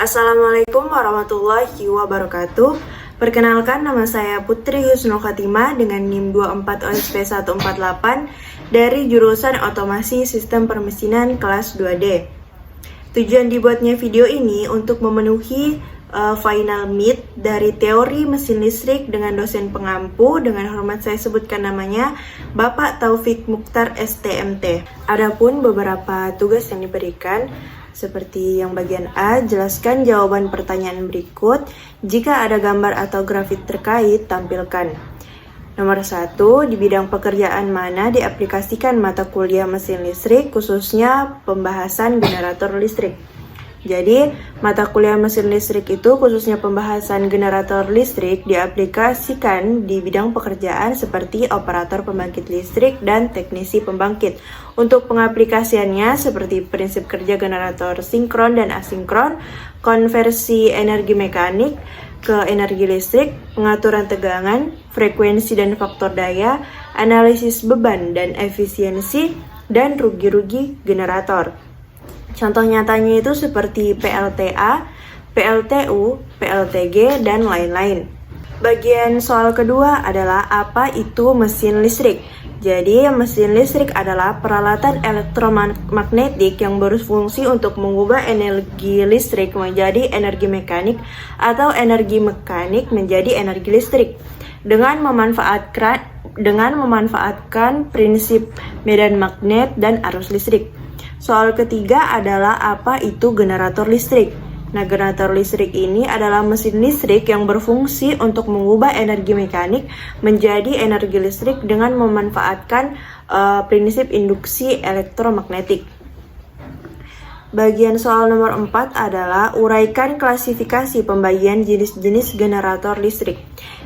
Assalamualaikum warahmatullahi wabarakatuh. Perkenalkan, nama saya Putri Husnul Khatimah dengan NIM 24 OSP 148 dari jurusan Otomasi Sistem Permesinan kelas 2D. Tujuan dibuatnya video ini untuk memenuhi final meet dari teori mesin listrik dengan dosen pengampu. Dengan hormat saya sebutkan namanya Bapak Taufik Mukhtar STMT. Adapun beberapa tugas yang diberikan seperti yang bagian A, jelaskan jawaban pertanyaan berikut. Jika ada gambar atau grafik terkait, tampilkan. Nomor 1, di bidang pekerjaan mana diaplikasikan mata kuliah mesin listrik, khususnya pembahasan generator listrik. Jadi, mata kuliah mesin listrik itu khususnya pembahasan generator listrik diaplikasikan di bidang pekerjaan seperti operator pembangkit listrik dan teknisi pembangkit. Untuk pengaplikasiannya seperti prinsip kerja generator sinkron dan asinkron, konversi energi mekanik ke energi listrik, pengaturan tegangan, frekuensi dan faktor daya, analisis beban dan efisiensi, dan rugi-rugi generator. Contoh nyatanya itu seperti PLTA, PLTU, PLTG, dan lain-lain. Bagian soal kedua adalah apa itu mesin listrik. Jadi, mesin listrik adalah peralatan elektromagnetik yang berfungsi untuk mengubah energi listrik menjadi energi mekanik atau energi mekanik menjadi energi listrik dengan memanfaatkan prinsip medan magnet dan arus listrik. Soal ketiga adalah apa itu generator listrik. Nah, generator listrik ini adalah mesin listrik yang berfungsi untuk mengubah energi mekanik menjadi energi listrik dengan memanfaatkan prinsip induksi elektromagnetik. Bagian soal nomor 4 adalah uraikan klasifikasi pembagian jenis-jenis generator listrik.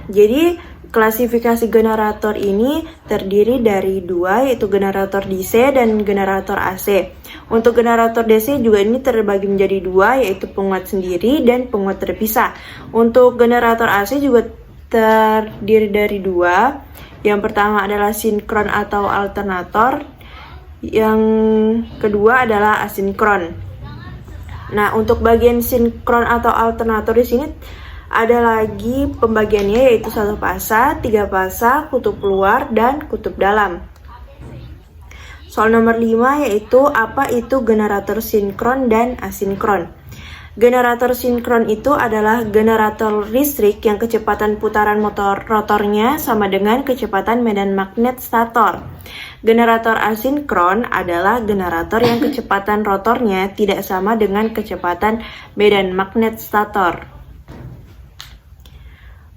Jadi, klasifikasi generator ini terdiri dari dua, yaitu generator DC dan generator AC. Untuk generator DC juga ini terbagi menjadi dua, yaitu penguat sendiri dan penguat terpisah. Untuk generator AC juga terdiri dari dua. Yang pertama adalah sinkron atau alternator. Yang kedua adalah asinkron. Nah, untuk bagian sinkron atau alternator di sini ada lagi pembagiannya, yaitu 1 fasa, 3 fasa, kutub luar, dan kutub dalam. Soal nomor 5 yaitu apa itu generator sinkron dan asinkron. Generator sinkron itu adalah generator listrik yang kecepatan putaran motor rotornya sama dengan kecepatan medan magnet stator. Generator asinkron adalah generator yang kecepatan rotornya tidak sama dengan kecepatan medan magnet stator.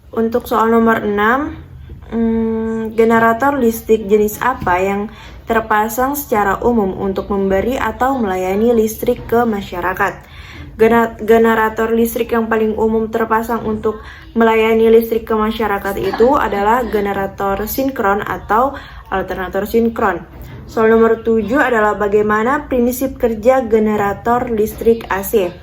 Untuk soal nomor 6, generator listrik jenis apa yang terpasang secara umum untuk memberi atau melayani listrik ke masyarakat? Generator listrik yang paling umum terpasang untuk melayani listrik ke masyarakat itu adalah generator sinkron atau alternator sinkron. Soal nomor 7 adalah bagaimana prinsip kerja generator listrik AC.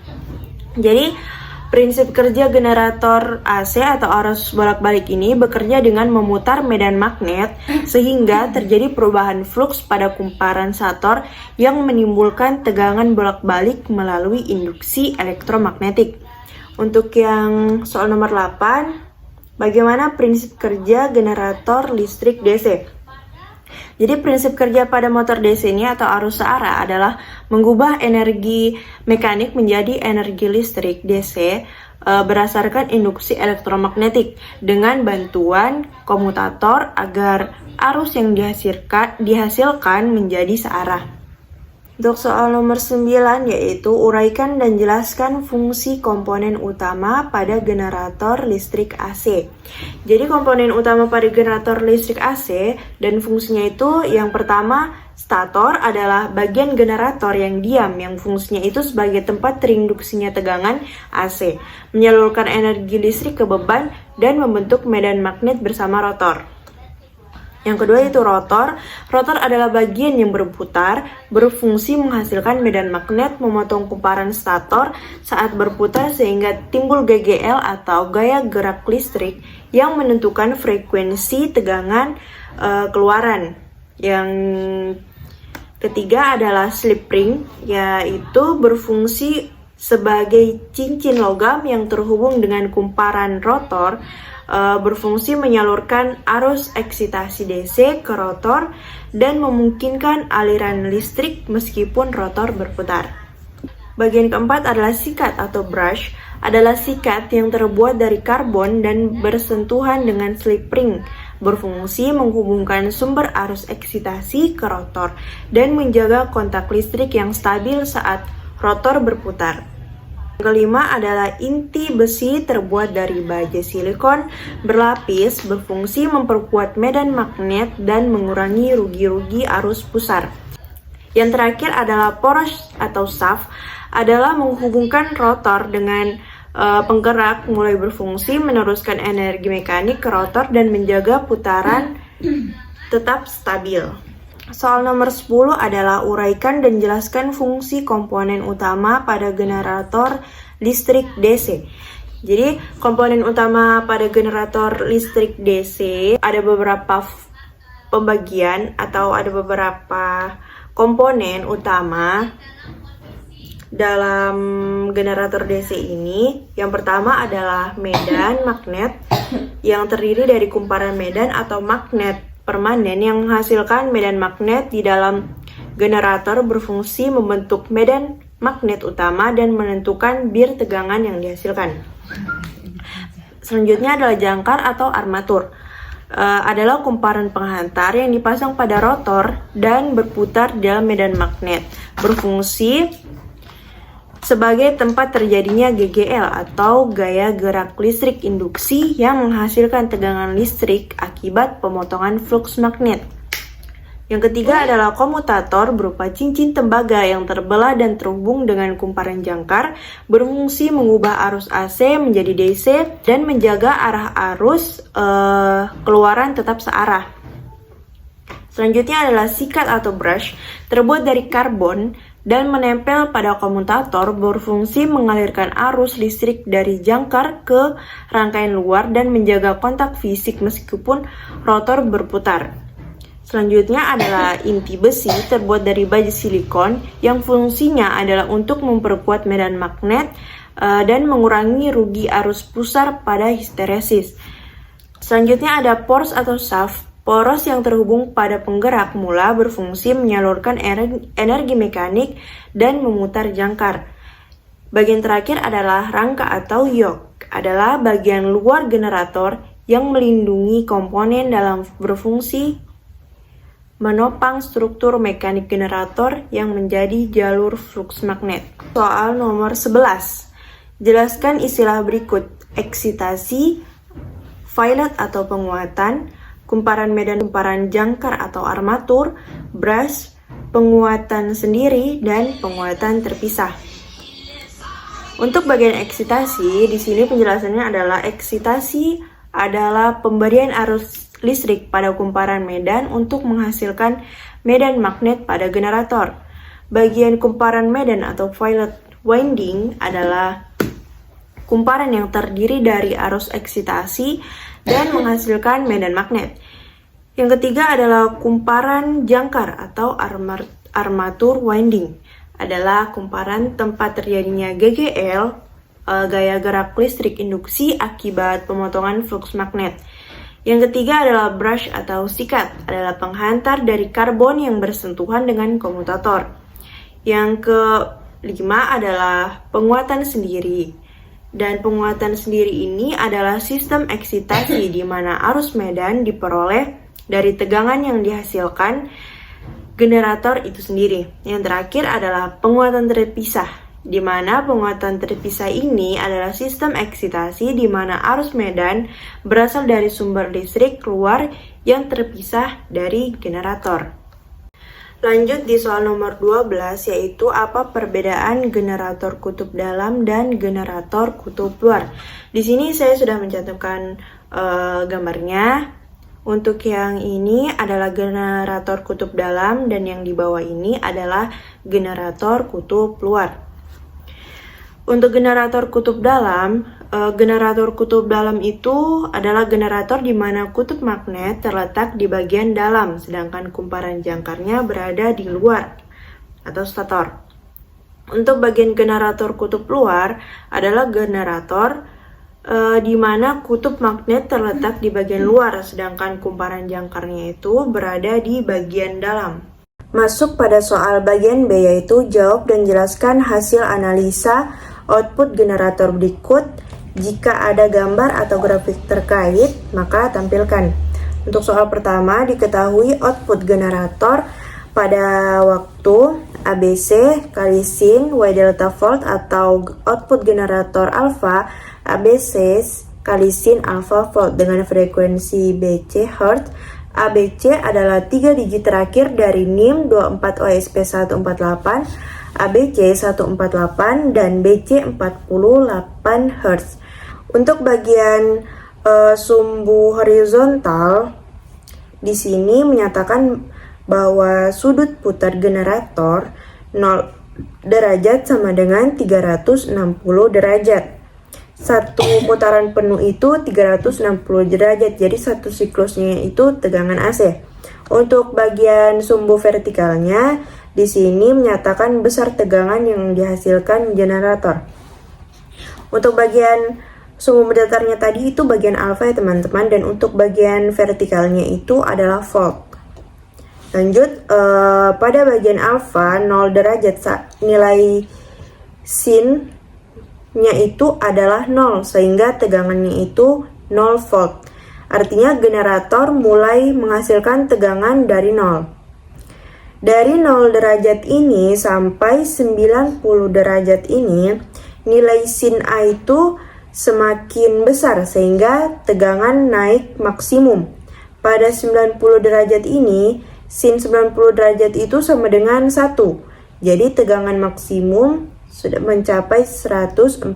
Jadi, prinsip kerja generator AC atau arus bolak-balik ini bekerja dengan memutar medan magnet sehingga terjadi perubahan fluks pada kumparan stator yang menimbulkan tegangan bolak-balik melalui induksi elektromagnetik. Untuk yang soal nomor 8, bagaimana prinsip kerja generator listrik DC? Jadi prinsip kerja pada motor DC ini atau arus searah adalah mengubah energi mekanik menjadi energi listrik DC berdasarkan induksi elektromagnetik dengan bantuan komutator agar arus yang dihasilkan menjadi searah. Untuk soal nomor 9 yaitu uraikan dan jelaskan fungsi komponen utama pada generator listrik AC. Jadi komponen utama pada generator listrik AC dan fungsinya itu yang pertama, stator adalah bagian generator yang diam yang fungsinya itu sebagai tempat terinduksinya tegangan AC, menyalurkan energi listrik ke beban dan membentuk medan magnet bersama rotor. Yang kedua itu rotor. Rotor adalah bagian yang berputar, berfungsi menghasilkan medan magnet memotong kumparan stator saat berputar sehingga timbul GGL atau gaya gerak listrik yang menentukan frekuensi tegangan keluaran. Yang ketiga adalah slip ring, yaitu berfungsi sebagai cincin logam yang terhubung dengan kumparan rotor, berfungsi menyalurkan arus eksitasi DC ke rotor dan memungkinkan aliran listrik meskipun rotor berputar. Bagian keempat adalah sikat atau brush, adalah sikat yang terbuat dari karbon dan bersentuhan dengan slip ring, berfungsi menghubungkan sumber arus eksitasi ke rotor dan menjaga kontak listrik yang stabil saat rotor berputar. Yang kelima adalah inti besi terbuat dari baja silikon berlapis, berfungsi memperkuat medan magnet dan mengurangi rugi-rugi arus pusar. Yang terakhir adalah poros atau shaft, adalah menghubungkan rotor dengan penggerak, mulai berfungsi meneruskan energi mekanik ke rotor dan menjaga putaran tetap stabil. Soal nomor 10 adalah uraikan dan jelaskan fungsi komponen utama pada generator listrik DC. Jadi, komponen utama pada generator listrik DC ada beberapa pembagian atau ada beberapa komponen utama dalam generator DC ini. Yang pertama adalah medan magnet yang terdiri dari kumparan medan atau magnet permanen yang menghasilkan medan magnet di dalam generator, berfungsi membentuk medan magnet utama dan menentukan bir tegangan yang dihasilkan. Selanjutnya adalah jangkar atau armatur. Adalah kumparan penghantar yang dipasang pada rotor dan berputar di dalam medan magnet, berfungsi sebagai tempat terjadinya GGL atau gaya gerak listrik induksi yang menghasilkan tegangan listrik akibat pemotongan fluks magnet. Yang ketiga adalah komutator berupa cincin tembaga yang terbelah dan terhubung dengan kumparan jangkar, berfungsi mengubah arus AC menjadi DC dan menjaga arah arus keluaran tetap searah. Selanjutnya adalah sikat atau brush, terbuat dari karbon dan menempel pada komutator, berfungsi mengalirkan arus listrik dari jangkar ke rangkaian luar dan menjaga kontak fisik meskipun rotor berputar. Selanjutnya adalah inti besi terbuat dari baja silikon yang fungsinya adalah untuk memperkuat medan magnet dan mengurangi rugi arus pusar pada histeresis. Selanjutnya ada poros atau shaft. Poros yang terhubung pada penggerak mula berfungsi menyalurkan energi mekanik dan memutar jangkar. Bagian terakhir adalah rangka atau yoke, adalah bagian luar generator yang melindungi komponen dalam berfungsi menopang struktur mekanik generator yang menjadi jalur fluks magnet. Soal nomor 11. Jelaskan istilah berikut: eksitasi, violet atau penguatan, kumparan medan, kumparan jangkar atau armatur, brush, penguatan sendiri, dan penguatan terpisah. Untuk bagian eksitasi, di sini penjelasannya adalah eksitasi adalah pemberian arus listrik pada kumparan medan untuk menghasilkan medan magnet pada generator. Bagian kumparan medan atau violet winding adalah kumparan yang terdiri dari arus eksitasi dan menghasilkan medan magnet. Yang ketiga adalah kumparan jangkar atau armatur winding, adalah kumparan tempat terjadinya GGL, gaya gerak listrik induksi akibat pemotongan fluks magnet. Yang ketiga adalah brush atau sikat, adalah penghantar dari karbon yang bersentuhan dengan komutator. Yang kelima adalah penguatan sendiri. Dan penguatan sendiri ini adalah sistem eksitasi di mana arus medan diperoleh dari tegangan yang dihasilkan generator itu sendiri. Yang terakhir adalah penguatan terpisah, di mana penguatan terpisah ini adalah sistem eksitasi di mana arus medan berasal dari sumber listrik keluar yang terpisah dari generator. Lanjut di soal nomor 12, yaitu apa perbedaan generator kutub dalam dan generator kutub luar. Di sini saya sudah mencantumkan gambarnya. Untuk yang ini adalah generator kutub dalam dan yang di bawah ini adalah generator kutub luar. Untuk generator kutub dalam itu adalah generator di mana kutub magnet terletak di bagian dalam, sedangkan kumparan jangkarnya berada di luar atau stator. Untuk bagian generator kutub luar adalah generator di mana kutub magnet terletak di bagian luar, sedangkan kumparan jangkarnya itu berada di bagian dalam. Masuk pada soal bagian B, yaitu jawab dan jelaskan hasil analisa output generator berikut. Jika ada gambar atau grafik terkait, maka tampilkan. Untuk soal pertama, diketahui output generator pada waktu ABC kali sin Y delta volt atau output generator alpha ABC kali sin alpha volt dengan frekuensi BC Hz. ABC adalah 3 digit terakhir dari NIM 24OSP148, ABC 148, dan BC 48 Hz. Untuk bagian sumbu horizontal, di sini menyatakan bahwa sudut putar generator 0 derajat sama dengan 360 derajat. Satu putaran penuh itu 360 derajat, jadi satu siklusnya itu tegangan AC. Untuk bagian sumbu vertikalnya, di sini menyatakan besar tegangan yang dihasilkan generator. Untuk bagian sumbu datarnya tadi itu bagian alfa ya teman-teman, dan untuk bagian vertikalnya itu adalah volt. Lanjut, pada bagian alfa 0 derajat nilai sin nya itu adalah 0, sehingga tegangannya itu 0 volt. Artinya generator mulai menghasilkan tegangan dari 0. Dari 0 derajat ini sampai 90 derajat ini, nilai sin A itu semakin besar sehingga tegangan naik maksimum. Pada 90 derajat ini, sin 90 derajat itu sama dengan 1. Jadi tegangan maksimum sudah mencapai 148.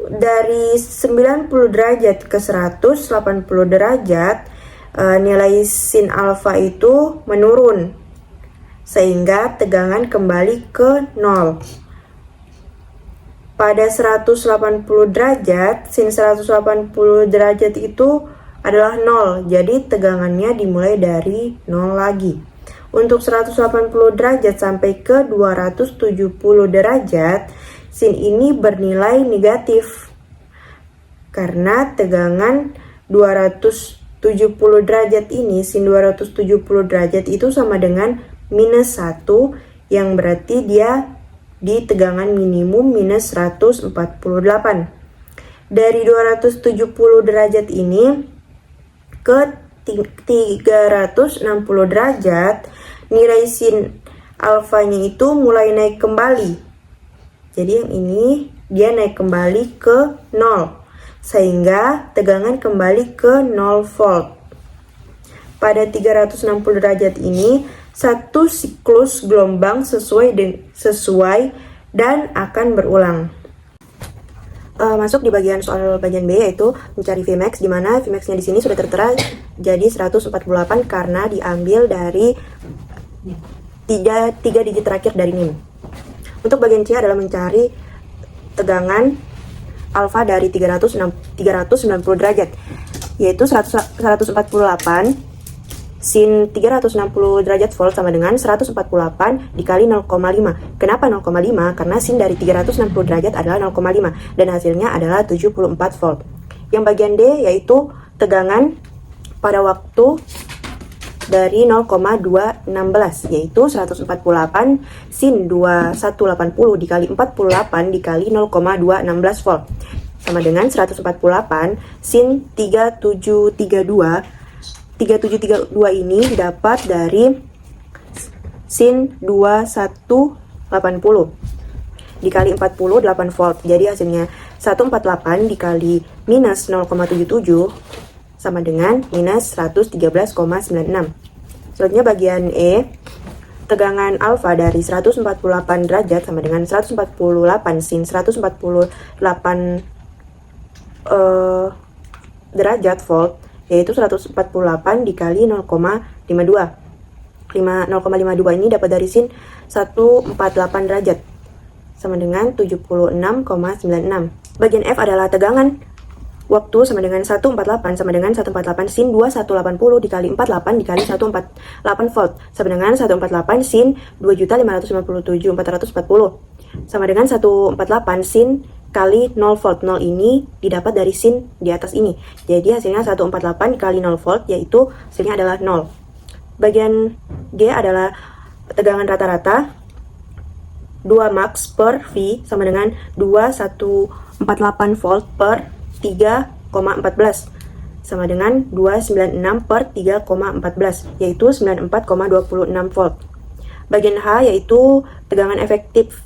Dari 90 derajat ke 180 derajat, nilai sin alfa itu menurun sehingga tegangan kembali ke 0. Pada 180 derajat, sin 180 derajat itu adalah 0, jadi tegangannya dimulai dari 0 lagi. Untuk 180 derajat sampai ke 270 derajat, sin ini bernilai negatif. Karena tegangan 270 derajat ini, sin 270 derajat itu sama dengan minus 1, yang berarti dia di tegangan minimum minus 148. Dari 270 derajat ini ke 360 derajat, nilai sin alfanya itu mulai naik kembali. Jadi yang ini dia naik kembali ke 0, sehingga tegangan kembali ke 0 volt. Pada 360 derajat ini, satu siklus gelombang sesuai dan akan berulang. Masuk di bagian soal bagian B, yaitu mencari Vmax, di mana Vmax-nya di sini sudah tertera jadi 148 karena diambil dari 3 digit terakhir dari NIM. Untuk bagian C adalah mencari tegangan alfa dari 390 derajat, yaitu 148 sin 360 derajat volt sama dengan 148 dikali 0,5. Kenapa 0,5? Karena sin dari 360 derajat adalah 0,5 dan hasilnya adalah 74 volt. Yang bagian D yaitu tegangan pada waktu dari 0,216, yaitu 148 sin 2180 dikali 48 dikali 0,216 volt sama dengan 148 sin 3732 ini didapat dari sin 2180 dikali 40 8 volt. Jadi hasilnya 148 dikali minus 0,77 sama dengan minus 113,96. Selanjutnya bagian E, tegangan alfa dari 148 derajat sama dengan 148 sin 148 derajat volt, yaitu 148 dikali 0,52. 0,52 ini dapat dari sin 148 derajat sama dengan 76,96. Bagian F adalah tegangan waktu sama dengan 148 sama dengan 148 sin 2180 dikali 48 dikali 148 volt sama dengan 148 sin 2.557.440 sama dengan 148 sin kali 0 volt. 0 ini didapat dari sin di atas ini. Jadi hasilnya 148 kali 0 volt, yaitu hasilnya adalah 0. Bagian G adalah tegangan rata-rata 2 max per V sama dengan 2148 volt per 3,14 sama dengan 296 per 3,14, yaitu 94,26 volt. Bagian H yaitu tegangan efektif,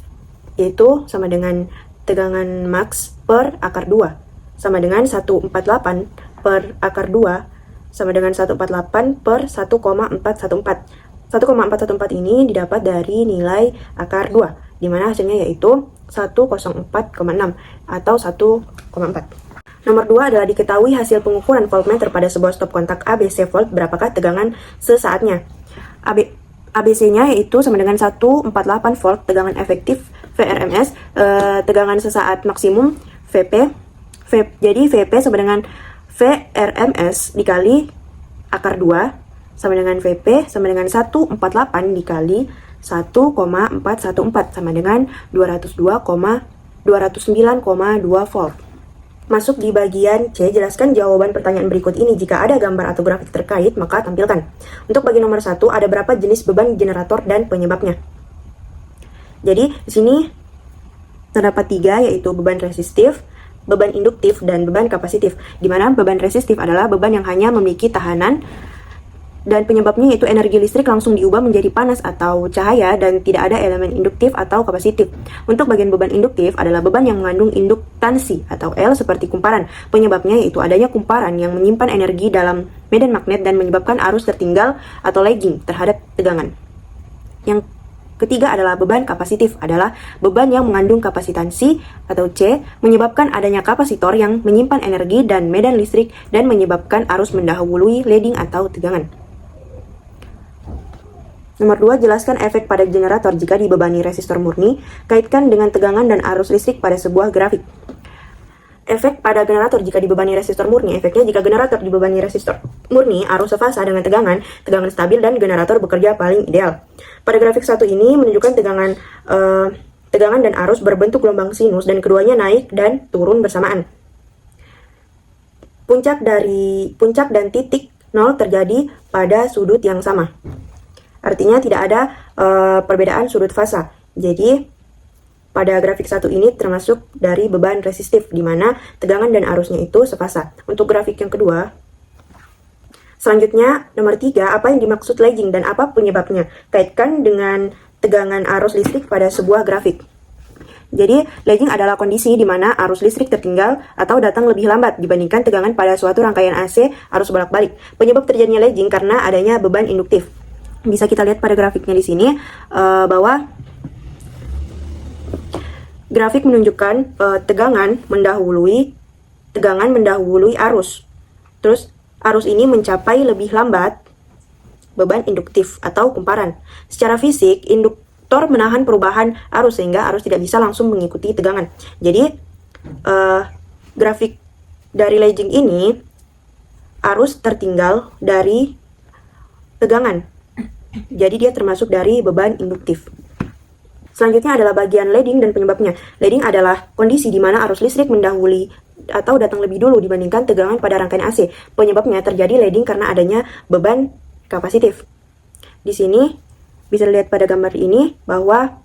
yaitu sama dengan tegangan max per akar 2 sama dengan 148 per akar 2 sama dengan 148 per 1,414. 1,414 ini didapat dari nilai akar 2, di mana hasilnya yaitu 104,6 atau 1,4. Nomor 2 adalah diketahui hasil pengukuran voltmeter pada sebuah stop kontak ABC volt berapakah tegangan sesaatnya. ABC-nya yaitu sama dengan 148 volt tegangan efektif VRMS, tegangan sesaat maksimum VP. Jadi VP sama dengan VRMS dikali akar 2 sama dengan VP sama dengan 148 dikali 1,414 sama dengan 209,2 volt. Masuk di bagian C, jelaskan jawaban pertanyaan berikut ini. Jika ada gambar atau grafik terkait, maka tampilkan. Untuk bagian nomor 1, ada berapa jenis beban generator dan penyebabnya. Jadi, di sini terdapat 3, yaitu beban resistif, beban induktif, dan beban kapasitif. Di mana beban resistif adalah beban yang hanya memiliki tahanan, dan penyebabnya yaitu energi listrik langsung diubah menjadi panas atau cahaya dan tidak ada elemen induktif atau kapasitif. Untuk bagian beban induktif adalah beban yang mengandung induktansi atau L seperti kumparan. Penyebabnya yaitu adanya kumparan yang menyimpan energi dalam medan magnet dan menyebabkan arus tertinggal atau lagging terhadap tegangan. Yang ketiga adalah beban kapasitif, adalah beban yang mengandung kapasitansi atau C, menyebabkan adanya kapasitor yang menyimpan energi dan medan listrik dan menyebabkan arus mendahului leading atau tegangan. Nomor 2, jelaskan efek pada generator jika dibebani resistor murni. Kaitkan dengan tegangan dan arus listrik pada sebuah grafik. Efek pada generator jika dibebani resistor murni. Efeknya jika generator dibebani resistor murni, arus sefasa dengan tegangan stabil dan generator bekerja paling ideal. Pada grafik 1 ini menunjukkan tegangan dan arus berbentuk gelombang sinus dan keduanya naik dan turun bersamaan. Puncak dan titik 0 terjadi pada sudut yang sama. Artinya tidak ada perbedaan sudut fasa. Jadi pada grafik 1 ini termasuk dari beban resistif, di mana tegangan dan arusnya itu sefasa. Untuk grafik yang kedua, selanjutnya nomor 3, apa yang dimaksud lagging dan apa penyebabnya? Kaitkan dengan tegangan arus listrik pada sebuah grafik. Jadi, lagging adalah kondisi di mana arus listrik tertinggal atau datang lebih lambat dibandingkan tegangan pada suatu rangkaian AC arus bolak-balik. Penyebab terjadinya lagging karena adanya beban induktif. Bisa kita lihat pada grafiknya di sini bahwa grafik menunjukkan tegangan mendahului arus. Terus arus ini mencapai lebih lambat beban induktif atau kumparan. Secara fisik, induktor menahan perubahan arus sehingga arus tidak bisa langsung mengikuti tegangan. Jadi grafik dari lagging ini, arus tertinggal dari tegangan. Jadi dia termasuk dari beban induktif. Selanjutnya adalah bagian leading dan penyebabnya. Leading adalah kondisi di mana arus listrik mendahului atau datang lebih dulu dibandingkan tegangan pada rangkaian AC. Penyebabnya terjadi leading karena adanya beban kapasitif. Di sini bisa dilihat pada gambar ini bahwa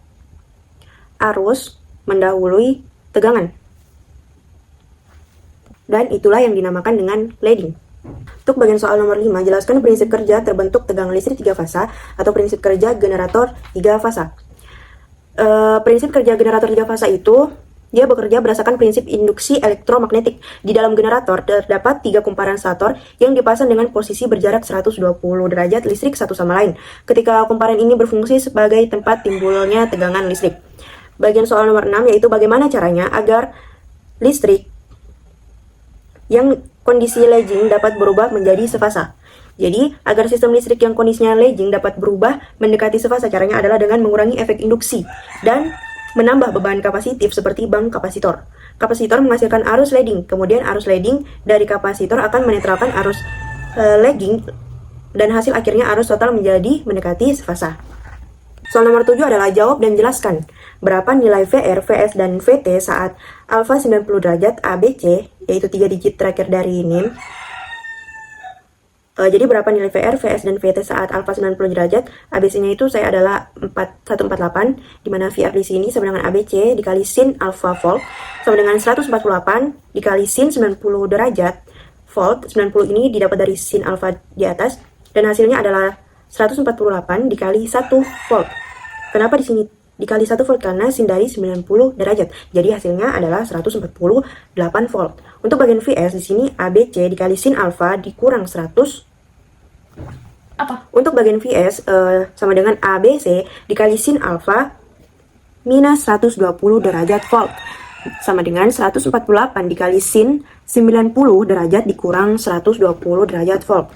arus mendahului tegangan. Dan itulah yang dinamakan dengan leading. Untuk bagian soal nomor 5, jelaskan prinsip kerja terbentuk tegangan listrik 3 fasa atau prinsip kerja generator 3 fasa. Prinsip kerja generator 3 fasa itu, dia bekerja berdasarkan prinsip induksi elektromagnetik. Di dalam generator terdapat 3 kumparan stator yang dipasang dengan posisi berjarak 120 derajat listrik satu sama lain. Ketika kumparan ini berfungsi sebagai tempat timbulnya tegangan listrik. Bagian soal nomor 6 yaitu bagaimana caranya agar listrik yang kondisi lagging dapat berubah menjadi sefasa. Jadi, agar sistem listrik yang kondisinya lagging dapat berubah mendekati sefasa, caranya adalah dengan mengurangi efek induksi dan menambah beban kapasitif seperti bank kapasitor. kapasitor menghasilkan arus leading. Kemudian arus leading dari kapasitor akan menetralkan arus lagging dan hasil akhirnya arus total menjadi mendekati sefasa. Soal nomor 7 adalah jawab dan jelaskan berapa nilai VR, VS, dan VT saat alfa 90 derajat ABC, yaitu 3 digit terakhir dari NIM. Jadi berapa nilai VR, VS, dan VT saat alfa 90 derajat? ABC-nya itu saya adalah 148, di mana VR di sini sama dengan ABC dikali sin alfa volt sama dengan 148 dikali sin 90 derajat volt. 90 ini didapat dari sin alfa di atas dan hasilnya adalah 148 dikali 1 volt. Kenapa di sini dikali 1 volt? Karena sin dari 90 derajat. Jadi hasilnya adalah 148 volt. Untuk bagian VS di sini ABC dikali sin alfa dikurang 100. Untuk bagian VS sama dengan ABC dikali sin alfa minus 120 derajat volt. Sama dengan 148 dikali sin 90 derajat dikurang 120 derajat volt.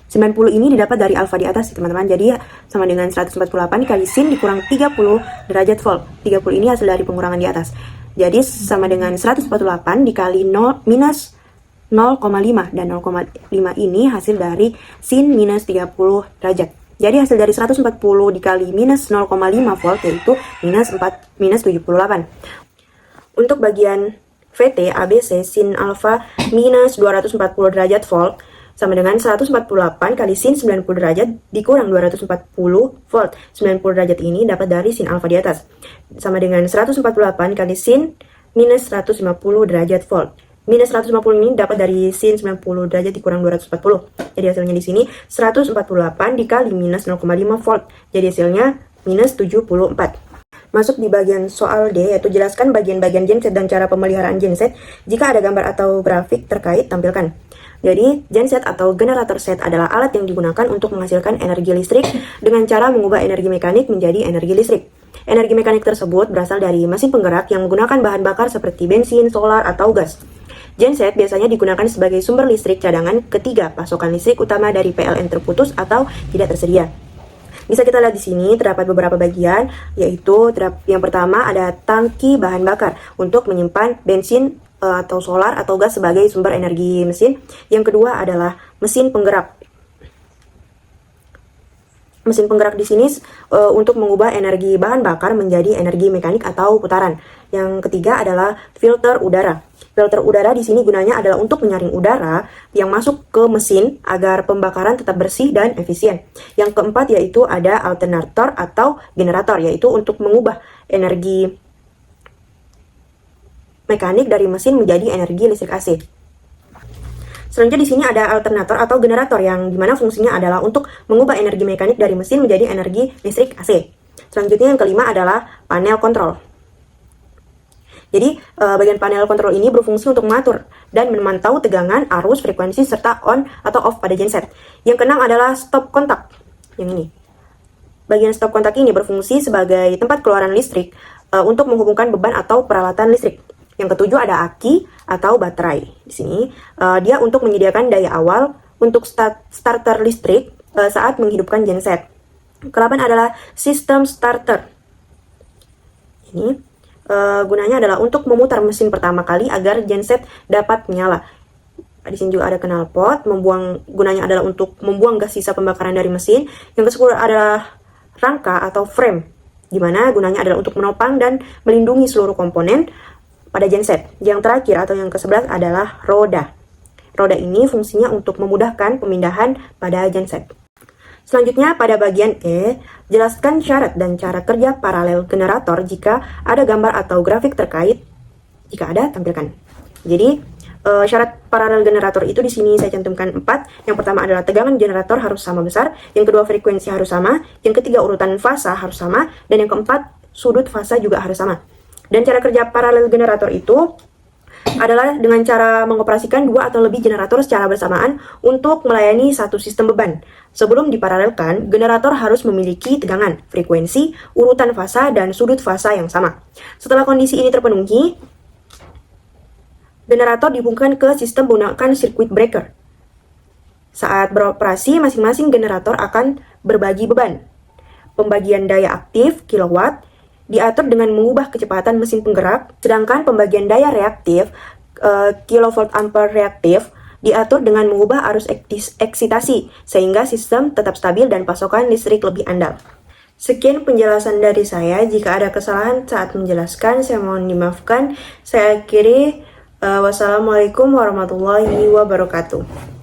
90 ini didapat dari alfa di atas teman-teman. Jadi sama dengan 148 dikali sin dikurang 30 derajat volt. 30 ini hasil dari pengurangan di atas. Jadi sama dengan 148 dikali 0 minus 0,5 dan 0,5 ini hasil dari sin minus 30 derajat. Jadi hasil dari 140 dikali minus 0,5 volt yaitu minus 78. Untuk bagian VT ABC sin alfa minus 240 derajat volt sama dengan 148 kali sin 90 derajat dikurang 240 volt. 90 derajat ini dapat dari sin alfa di atas. Sama dengan 148 kali sin minus 150 derajat volt. Minus 150 ini dapat dari sin 90 derajat dikurang 240. Jadi hasilnya di sini 148 dikali minus 0,5 volt. Jadi hasilnya minus 74. Masuk di bagian soal D, yaitu jelaskan bagian-bagian genset dan cara pemeliharaan genset. Jika ada gambar atau grafik terkait, tampilkan. Jadi, genset atau generator set adalah alat yang digunakan untuk menghasilkan energi listrik dengan cara mengubah energi mekanik menjadi energi listrik. Energi mekanik tersebut berasal dari mesin penggerak yang menggunakan bahan bakar seperti bensin, solar, atau gas. Genset biasanya digunakan sebagai sumber listrik cadangan ketika pasokan listrik utama dari PLN terputus atau tidak tersedia. Bisa kita lihat di sini terdapat beberapa bagian, yaitu yang pertama ada tangki bahan bakar untuk menyimpan bensin atau solar atau gas sebagai sumber energi mesin. Yang kedua adalah mesin penggerak. Mesin penggerak di sini untuk mengubah energi bahan bakar menjadi energi mekanik atau putaran. Yang ketiga adalah filter udara. Filter udara di sini gunanya adalah untuk menyaring udara yang masuk ke mesin agar pembakaran tetap bersih dan efisien. Yang keempat yaitu ada alternator atau generator, yaitu untuk mengubah energi mekanik dari mesin menjadi energi listrik AC. Selanjutnya di sini ada alternator atau generator yang dimana fungsinya adalah untuk mengubah energi mekanik dari mesin menjadi energi listrik AC. Selanjutnya yang kelima adalah panel kontrol. Jadi bagian panel kontrol ini berfungsi untuk mengatur dan memantau tegangan, arus, frekuensi, serta on atau off pada genset. Yang keenam adalah stop kontak. Yang ini. Bagian stop kontak ini berfungsi sebagai tempat keluaran listrik untuk menghubungkan beban atau peralatan listrik. Yang ketujuh ada aki atau baterai. Di sini dia untuk menyediakan daya awal untuk starter listrik saat menghidupkan genset. Kedelapan adalah sistem starter. Ini gunanya adalah untuk memutar mesin pertama kali agar genset dapat menyala. Di sini juga ada knalpot, gunanya adalah untuk membuang gas sisa pembakaran dari mesin. Yang ke-10 adalah rangka atau frame, di mana gunanya adalah untuk menopang dan melindungi seluruh komponen pada genset. Yang terakhir atau yang ke-11 adalah roda. Roda ini fungsinya untuk memudahkan pemindahan pada genset. Selanjutnya pada bagian E, jelaskan syarat dan cara kerja paralel generator jika ada gambar atau grafik terkait. Jika ada, tampilkan. Jadi, syarat paralel generator itu di sini saya cantumkan 4. Yang pertama adalah tegangan generator harus sama besar, yang kedua frekuensi harus sama, yang ketiga urutan fasa harus sama, dan yang keempat sudut fasa juga harus sama. Dan cara kerja paralel generator itu adalah dengan cara mengoperasikan 2 atau lebih generator secara bersamaan untuk melayani satu sistem beban. Sebelum diparalelkan, generator harus memiliki tegangan, frekuensi, urutan fasa, dan sudut fasa yang sama. Setelah kondisi ini terpenuhi, generator dihubungkan ke sistem menggunakan circuit breaker. Saat beroperasi, masing-masing generator akan berbagi beban. Pembagian daya aktif, kilowatt, diatur dengan mengubah kecepatan mesin penggerak, sedangkan pembagian daya reaktif kilovolt ampere reaktif diatur dengan mengubah arus eksitasi sehingga sistem tetap stabil dan pasokan listrik lebih andal. Sekian penjelasan dari saya. Jika ada kesalahan saat menjelaskan, saya mohon dimaafkan. Saya akhiri. Wassalamualaikum warahmatullahi wabarakatuh.